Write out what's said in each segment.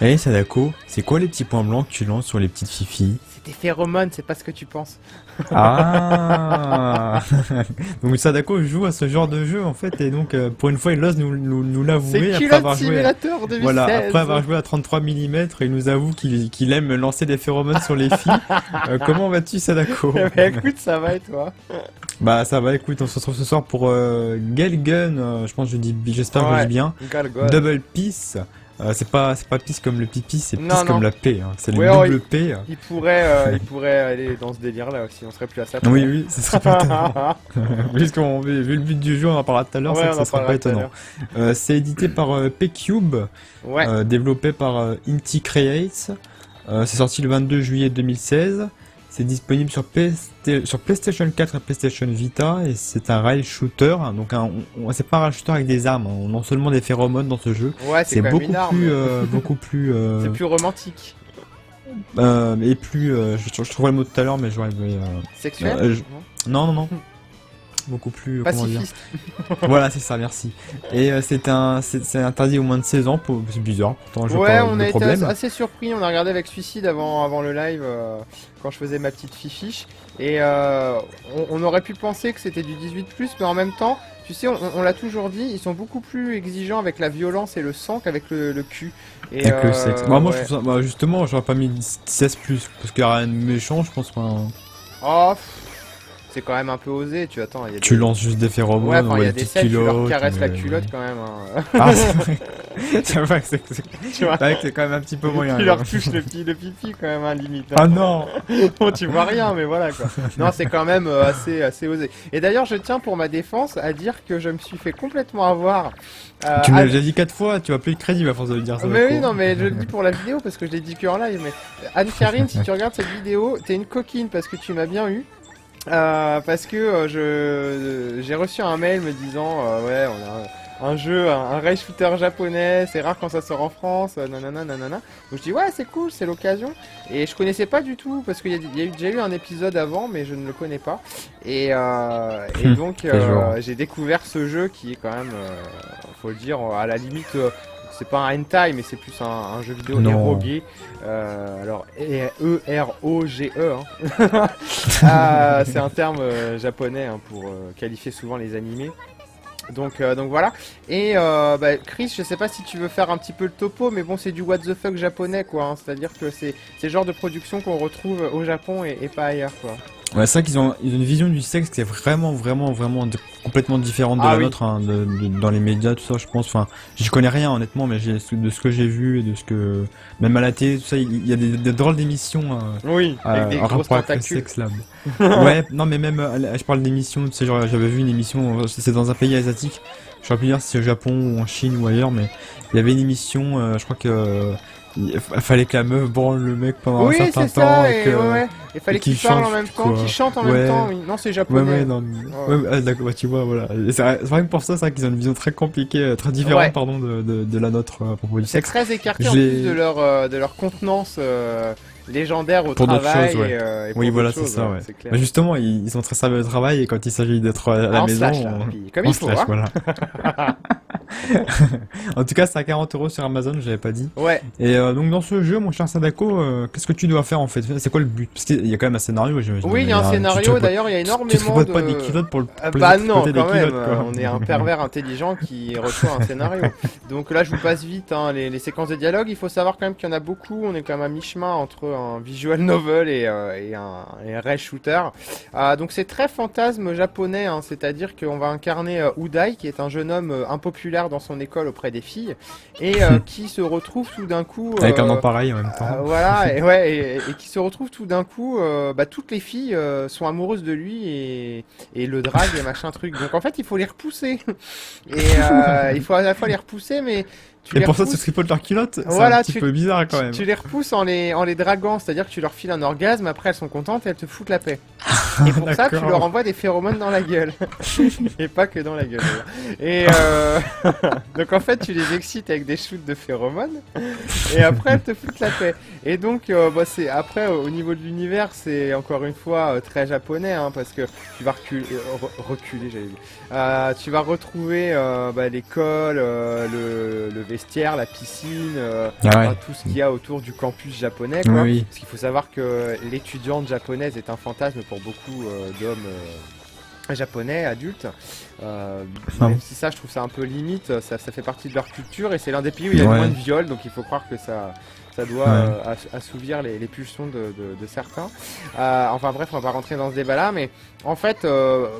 Eh Sadako, c'est quoi les petits points blancs que tu lances sur les petites fifis? C'est des phéromones, c'est pas ce que tu penses. Ah. Donc Sadako joue à ce genre de jeu en fait, et donc pour une fois il ose nous l'avouer C'est après Culotte avoir joué. Simulator 2016. Voilà, après avoir joué à 33 mm, il nous avoue qu'il aime lancer des phéromones sur les filles. Comment vas-tu Sadako? Eh ben, écoute, ça va et toi? Bah ça va, écoute, on se retrouve ce soir pour Galgun, je pense que j'espère que je Ouais, dis bien. Galgod. Double Peace. C'est pas peace comme le pipi, c'est Non, peace non. comme la paix, hein. C'est le Ouais, oh, double P. Il pourrait aller dans ce délire-là aussi, on serait plus à ça. Oui, oui, ce serait pas étonnant. Vu le but du jeu, on en parlera tout à l'heure, Ouais, c'est que on ça en serait pas parlera tout à étonnant. C'est édité par P-Cube, Ouais. développé par Inti Creates. C'est sorti le 22 juillet 2016. C'est disponible sur PlayStation 4 et PlayStation Vita, et c'est un rail shooter. Donc c'est pas un rail shooter avec des armes, hein. On a seulement des phéromones dans ce jeu. Ouais, c'est C'est quand même beaucoup une arme. plus, beaucoup plus, C'est plus romantique. et plus, je trouvais le mot tout à l'heure, mais j'aurais. Sexuel? Non, non, non. Beaucoup plus, comment dire. Pacifiste. Voilà, c'est ça, merci. Et c'est interdit au moins de 16 ans, c'est bizarre. Pourtant, je vois Ouais, pas on de a été problème. assez surpris. On a regardé avec Suicide avant le live quand je faisais ma petite fifiche. Et on aurait pu penser que c'était du 18+, mais en même temps, tu sais, on l'a toujours dit, ils sont beaucoup plus exigeants avec la violence et le sang qu'avec le cul. Et Avec le sexe. Bah, moi, ouais. je trouve ça, bah, justement, j'aurais pas mis 16+, parce qu'il y a rien de méchant, je pense pas. Oh, c'est quand même un peu osé, tu attends. Il y a Tu des... lances juste des phéromones, Ouais, on enfin, voit il y a des des petites scènes, tu leur culottes, caresses la mais- culotte quand même. Hein. Ah, c'est vrai. C'est vrai que Tu vois, c'est vrai que c'est quand même un petit peu moyen. tu là. leur touches le pipi quand même, hein, limite. Ah non. Bon, tu vois rien, mais voilà quoi. Non, c'est quand même assez osé. Et d'ailleurs, je tiens pour ma défense à dire que je me suis fait complètement avoir. Tu me l'as à- déjà dit 4 fois, tu vas plus être crédible à force de le dire ça. Mais oui, Marco. non, mais je le dis pour la vidéo parce que je l'ai dit que en live. Mais Anne-Karine, si tu regardes cette vidéo, t'es une coquine parce que tu m'as bien eu. Parce que j'ai reçu un mail me disant ouais, on a un jeu, un rail shooter japonais, c'est rare quand ça sort en France, nanana nanana. Donc je dis ouais, c'est cool, c'est l'occasion. Et je connaissais pas du tout parce qu'il y a déjà eu un épisode avant, mais je ne le connais pas. Et donc jour. j'ai découvert ce jeu qui est quand même, faut le dire, à la limite. C'est pas un hentai, mais c'est plus un jeu vidéo Non. érogué. Alors, E-R-O-G-E. Hein. C'est un terme japonais hein, pour qualifier souvent les animés. Donc voilà. Et Chris, je sais pas si tu veux faire un petit peu le topo, mais bon, c'est du what the fuck japonais, quoi. Hein. C'est-à-dire que c'est le genre de production qu'on retrouve au Japon et pas ailleurs, quoi. Ouais, c'est vrai qu'ils ont une vision du sexe qui est vraiment complètement différente de Ah la oui. nôtre, hein, dans les médias, tout ça, je pense. Enfin, j'y connais rien honnêtement, mais de ce que j'ai vu et de ce que même à la télé, tout ça, il y a des drôles d'émissions Oui, avec des en grosses rapport avec le tentacules. sexe là. Ouais, non, mais même je parle d'émissions, tu sais, genre j'avais vu une émission, c'est dans un pays asiatique. Je saurais plus dire si c'est au Japon ou en Chine ou ailleurs, mais il y avait une émission, je crois que il fallait que la meuf branle le mec pendant un Oui, certain c'est temps ça, et et que ouais. Il fallait qu'il qu'il parle en chante, même temps, quoi. qu'il chante en Ouais. même temps. Oui. Non, c'est Ouais, japonais. ouais, non. D'accord, bah, tu vois, voilà. Et c'est vrai que pour ça, c'est vrai qu'ils ont une vision très compliquée, très différente, Ouais. pardon, de la nôtre à propos du C'est sexe. très écarté Je en l'ai- plus de leur contenance légendaire au Pour d'autres travail choses, ouais. et pour Oui, d'autres voilà, choses, c'est ça, ouais. c'est clair. Bah, justement, ils sont très sérieux au travail et quand il s'agit d'être à la Ah, on maison, se lâche, là, puis comme on il se faut, lâche, hein. voilà. En tout cas, c'est à 40 € sur Amazon, j'avais pas dit. Ouais. Et donc dans ce jeu, mon cher Sadako, qu'est-ce que tu dois faire en fait? C'est quoi le but? Parce qu'il y a quand même un scénario, j'imagine. Oui, il y a un scénario, d'ailleurs, il y a Tu énormément tripotes de... pas des culottes pour le Ah plaisir bah de non, tripoter des quand même, culottes, quoi. on est un pervers intelligent qui reçoit un scénario. Donc là, je vous passe vite hein, les séquences de dialogue. Il faut savoir quand même qu'il y en a beaucoup. On est quand même à mi-chemin entre un visual novel et un rail shooter. Donc c'est très fantasme japonais, hein, c'est-à-dire qu'on va incarner Udai, qui est un jeune homme impopulaire dans son école auprès des filles, et qui se retrouve tout d'un coup... Avec un nom pareil en même temps. voilà, et, ouais, et qui se retrouve tout d'un coup, toutes les filles sont amoureuses de lui et le drague et machin truc. Donc en fait, il faut les repousser. Et il faut à la fois les repousser, mais tu Et les pour ça, tu repousses, tripotes leurs culottes? C'est Voilà, un petit peu bizarre quand même. tu les repousses en les draguant, c'est-à-dire que tu leur files un orgasme, après elles sont contentes et elles te foutent la paix. Et pour ça, tu D'accord. leur envoies des phéromones dans la gueule. Et pas que dans la gueule. D'ailleurs. Et donc en fait, tu les excites avec des shoots de phéromones. Et après, elles te foutent la paix. Et donc, bah, c'est après au niveau de l'univers, c'est encore une fois très japonais, hein, parce que tu vas reculer, j'allais dire. Tu vas retrouver bah, l'école, le vestiaire, la piscine, Ah ouais. enfin, tout ce qu'il y a autour du campus japonais, quoi. Oui. Parce qu'il faut savoir que l'étudiante japonaise est un fantasme pour beaucoup d'hommes japonais, adultes. Ah Même bon. si ça, je trouve ça un peu limite, ça fait partie de leur culture et c'est l'un des pays où il y a le Ouais. moins de viols, donc il faut croire que ça doit Ouais. assouvir les pulsions de certains. Enfin bref, on va pas rentrer dans ce débat-là, mais en fait,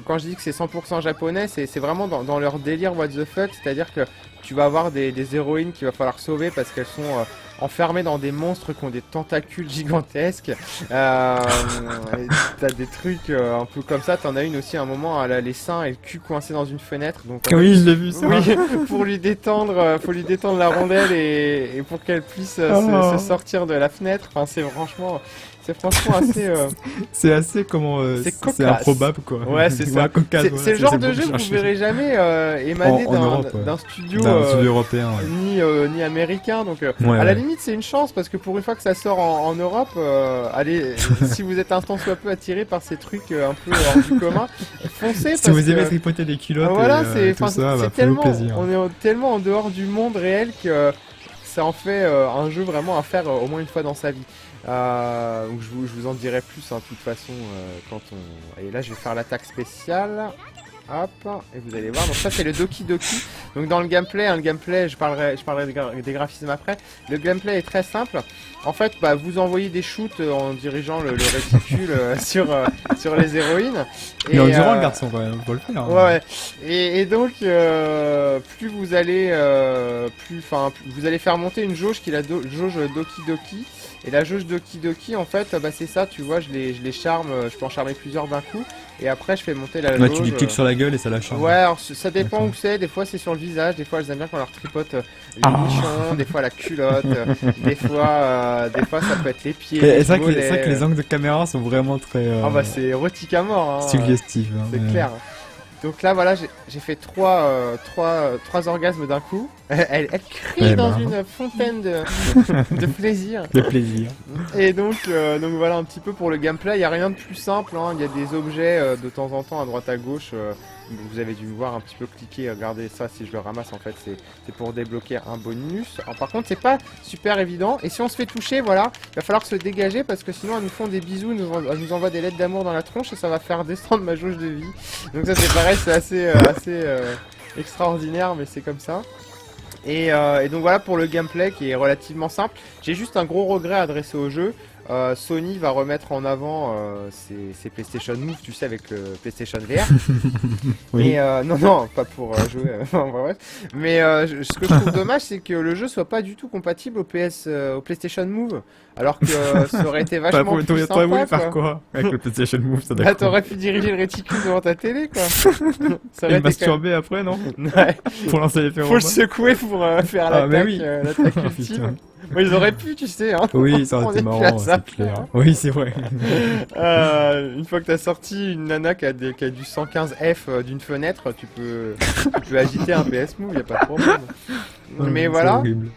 quand je dis que c'est 100% japonais, c'est vraiment dans leur délire what the fuck, c'est-à-dire que tu vas avoir des héroïnes qu'il va falloir sauver parce qu'elles sont enfermées dans des monstres qui ont des tentacules gigantesques. T'as des trucs un peu comme ça. T'en as une aussi à un moment, elle a les seins et le cul coincé dans une fenêtre. Donc, Oui, je l'ai vu ça. oui, pour lui détendre, faut lui détendre la rondelle et pour qu'elle puisse Oh. se sortir de la fenêtre. Enfin, c'est franchement assez. C'est assez comment C'est c'est cocasse. improbable quoi. Ouais, c'est ça. Cocasse, voilà, C'est le genre le de mot jeu que vous cherché. verrez jamais émaner En Europe, ouais. d'un studio. D'un studio européen. Ouais. Ni américain, donc Ouais, à la ouais. limite c'est une chance parce que pour une fois que ça sort en Europe, allez, si vous êtes un tant soit peu attiré par ces trucs un peu hors du commun, foncez Si parce vous aimez que tripoter des culottes voilà, et tout ça, bah, faites-vous plaisir. on est tellement en dehors du monde réel que ça en fait un jeu vraiment à faire au moins une fois dans sa vie. Donc je vous en dirai plus hein, de toute façon quand on... Et là je vais faire l'attaque spéciale. Hop, et vous allez voir, donc ça c'est le Doki Doki. Donc dans le gameplay, je parlerai des graphismes après. Le gameplay est très simple. En fait, bah, vous envoyez des shoots en dirigeant le réticule sur les héroïnes. Il est endurant le garçon quand même, faut le faire. Hein. Ouais, ouais. Et donc, plus vous allez, vous allez faire monter une jauge qui est la jauge Doki Doki. Et la jauge Doki Doki, en fait, bah c'est ça, tu vois, je les charme, je peux en charmer plusieurs d'un coup. Et après, je fais monter la Ouais, jauge. tu lui cliques sur la gueule et ça la change. Ouais, alors ça dépend D'accord. où c'est. Des fois, c'est sur le visage. Des fois, elles aiment bien qu'on leur tripote les Ah. nichons. Des fois, la culotte. Des fois, ça peut être les pieds. Et les c'est vrai, mollets. c'est vrai que les angles de caméra sont vraiment très Ah bah, c'est érotique à mort. Hein. suggestifs. Hein, C'est mais- clair. Donc là, voilà, j'ai fait trois orgasmes d'un coup. Elle crie Eh dans ben. une fontaine de plaisir. De plaisir. Et donc voilà un petit peu pour le gameplay. Il n'y a rien de plus simple. Hein. Il y a des objets de temps en temps à droite à gauche. Vous avez dû me voir un petit peu cliquer. Regardez ça, si je le ramasse, en fait, c'est pour débloquer un bonus. Alors, par contre, c'est pas super évident. Et si on se fait toucher, voilà, il va falloir se dégager parce que sinon, elles nous font des bisous, elles nous envoient des lettres d'amour dans la tronche et ça va faire descendre ma jauge de vie. Donc ça, c'est pareil, c'est assez extraordinaire, mais c'est comme ça. Et donc voilà pour le gameplay qui est relativement simple. J'ai juste un gros regret à adresser au jeu. Sony va remettre en avant ses PlayStation Move, tu sais, avec le PlayStation VR. Oui. Et non, pas pour jouer. Enfin, bref. Mais ce que je trouve dommage, c'est que le jeu soit pas du tout compatible au au PlayStation Move, alors que ça aurait été vachement plus T'aurais sympa. voulu faire quoi. quoi avec le PlayStation Move, ça Bah, d'accord. t'aurais pu diriger le réticule devant ta télé, quoi. Ça Et aurait le été quand même- masturber après, non? Ouais. Pour lancer les Faut le phéromones. secouer pour faire Ah, mais l'attaque oui. l'attaque Oh, ultime. putain. Moi, ils auraient pu, tu sais. Hein. Oui, ça On aurait été est plus à marrant, ça. c'est clair. Oui, c'est vrai. Une fois que t'as sorti une nana qui a du 115F d'une fenêtre, tu peux agiter un PS Move, y a pas de problème. Mais C'est voilà. horrible.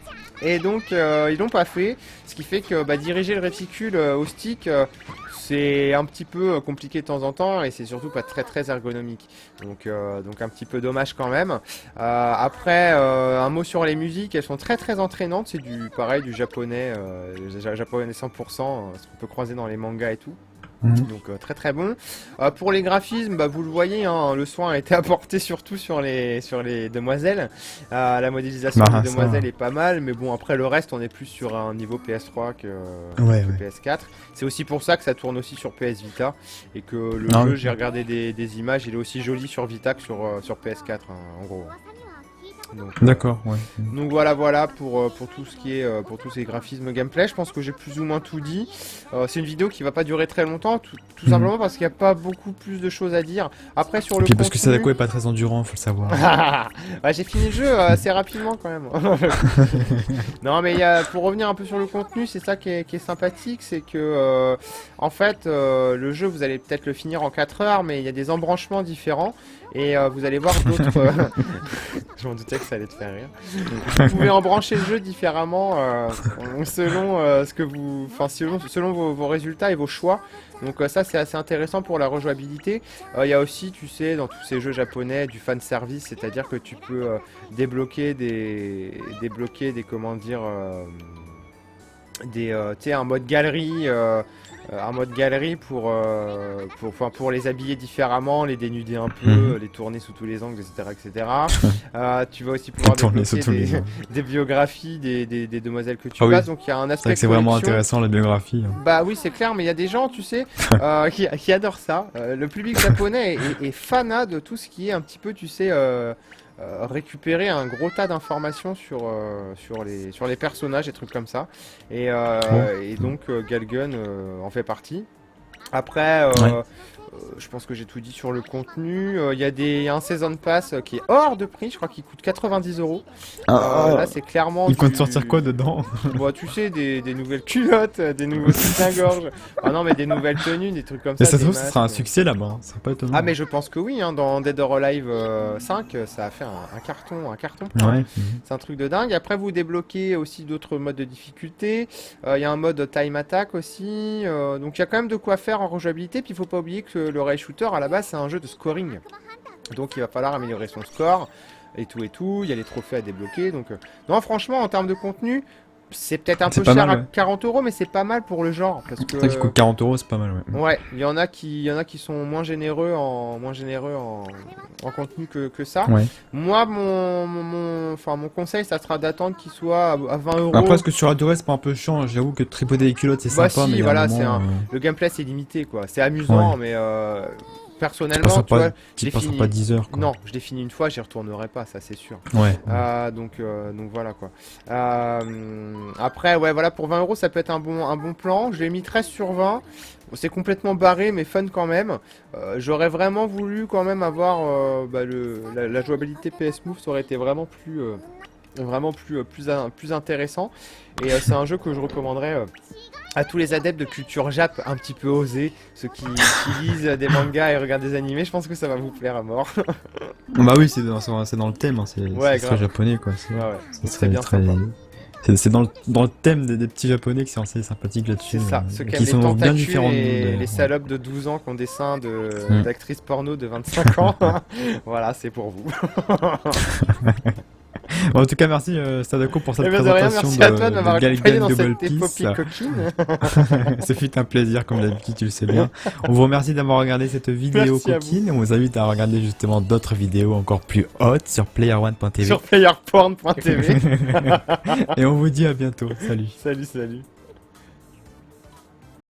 Et donc ils l'ont pas fait, ce qui fait que diriger le réticule au stick, c'est un petit peu compliqué de temps en temps et c'est surtout pas très ergonomique. Donc un petit peu dommage quand même. Après un mot sur les musiques, elles sont très entraînantes, c'est du japonais, japonais 100%, ce qu'on peut croiser dans les mangas et tout. Mhm. Donc très bon. Pour les graphismes, vous le voyez, hein, le soin a été apporté surtout sur les demoiselles. La modélisation Bah, des ça. demoiselles est pas mal, mais bon après le reste on est plus sur un niveau PS3 que Ouais. PS4. C'est aussi pour ça que ça tourne aussi sur PS Vita et que le Ah jeu, oui. j'ai regardé des images, il est aussi joli sur Vita que sur PS4 hein, en gros. D'accord, ouais. Donc voilà pour tout ce qui est pour tous ces graphismes gameplay. Je pense que j'ai plus ou moins tout dit. C'est une vidéo qui va pas durer très longtemps, tout simplement parce qu'il n'y a pas beaucoup plus de choses à dire. Après sur Et le puis parce que contenu... Sadako est pas très endurant, faut le savoir. Ouais, j'ai fini le jeu assez rapidement quand même. Non mais pour revenir un peu sur le contenu, c'est ça qui est sympathique, c'est que en fait le jeu vous allez peut-être le finir en 4 heures, mais il y a des embranchements différents et vous allez voir d'autres... Je m'en doutais que ça allait te faire rire. Vous pouvez embrancher le jeu différemment selon ce que vous... Enfin selon vos résultats et vos choix. Donc ça c'est assez intéressant pour la rejouabilité. Il y a aussi, tu sais, dans tous ces jeux japonais, du fan service, c'est-à-dire que tu peux débloquer des comment dire, tu sais, un mode galerie. Un mode galerie pour les habiller différemment, les dénuder un peu, les tourner sous tous les angles, etc. etc. Tu vas aussi pouvoir débloquer des biographies des demoiselles que tu passes, donc il y a un aspect c'est vraiment intéressant la biographie. Bah oui, c'est clair, mais il y a des gens, tu sais, qui adorent ça. Le public japonais est fanat de tout ce qui est un petit peu, tu sais... récupérer un gros tas d'informations sur les personnages et trucs comme ça et donc Galgun en fait partie. Après je pense que j'ai tout dit sur le contenu. Il y a un Season Pass qui est hors de prix, je crois qu'il coûte 90 €. Là c'est clairement... Il compte sortir quoi dedans? Bah tu sais, des nouvelles culottes, des nouveaux soutiens-gorge. Ah non mais des nouvelles tenues, des trucs comme ça. Mais ça se trouve, ça sera un succès là-bas, hein. C'est pas étonnant. Ah mais je pense que oui, hein, dans Dead or Alive 5, ça a fait un carton. Ouais. C'est un truc de dingue. Après vous débloquez aussi d'autres modes de difficulté. Il y a un mode time attack aussi. Donc il y a quand même de quoi faire en rejouabilité. Puis il faut pas oublier que le rail shooter à la base c'est un jeu de scoring. Donc il va falloir améliorer son score et tout. Il y a les trophées à débloquer. Donc non franchement en termes de contenu, c'est peut-être un peu cher à 40 €, mais c'est pas mal pour le genre. Parce que... C'est vrai qu'il coûte 40 €, c'est pas mal, ouais. Ouais, il y en a qui sont moins généreux en contenu que ça. Ouais. Moi, mon conseil, ça sera d'attendre qu'il soit à 20 €. Après, est-ce que sur la durée, c'est pas un peu chiant? J'avoue que tripoter les culottes, c'est sympa, mais voilà, le gameplay, c'est limité, quoi. C'est amusant, mais... personnellement, tu passeras pas 10 heures, quoi. Non, je l'ai fini une fois, j'y retournerai pas, ça c'est sûr. Ouais. Donc voilà quoi. Après, ouais, voilà, pour 20 €, ça peut être un bon plan. Je l'ai mis 13 sur 20. C'est complètement barré, mais fun quand même. J'aurais vraiment voulu quand même avoir la jouabilité PS Move, ça aurait été vraiment plus intéressant. Et c'est un jeu que je recommanderais à tous les adeptes de culture Jap un petit peu osés, ceux qui lisent des mangas et regardent des animés. Je pense que ça va vous plaire à mort. Bah oui, c'est dans le thème, hein. C'est très japonais, quoi. C'est bien très... sympa. C'est dans le thème des petits japonais qui sont assez sympathiques là-dessus. C'est ça, ceux qui qui aiment sont les bien tentacules différents et les salopes de 12 ans qui ont des seins d'actrices porno de 25 ans. Voilà, c'est pour vous. Bon, en tout cas, merci Sadako pour cette De présentation rien, merci à toi de m'avoir accompagné dans Double cette épopée Peace. coquine. Ce fut un plaisir, comme d'habitude, tu le sais bien. On vous remercie d'avoir regardé cette vidéo coquine. On vous invite à regarder justement d'autres vidéos encore plus hautes sur playerone.tv. Sur playerporn.tv. Et on vous dit à bientôt. Salut. Salut.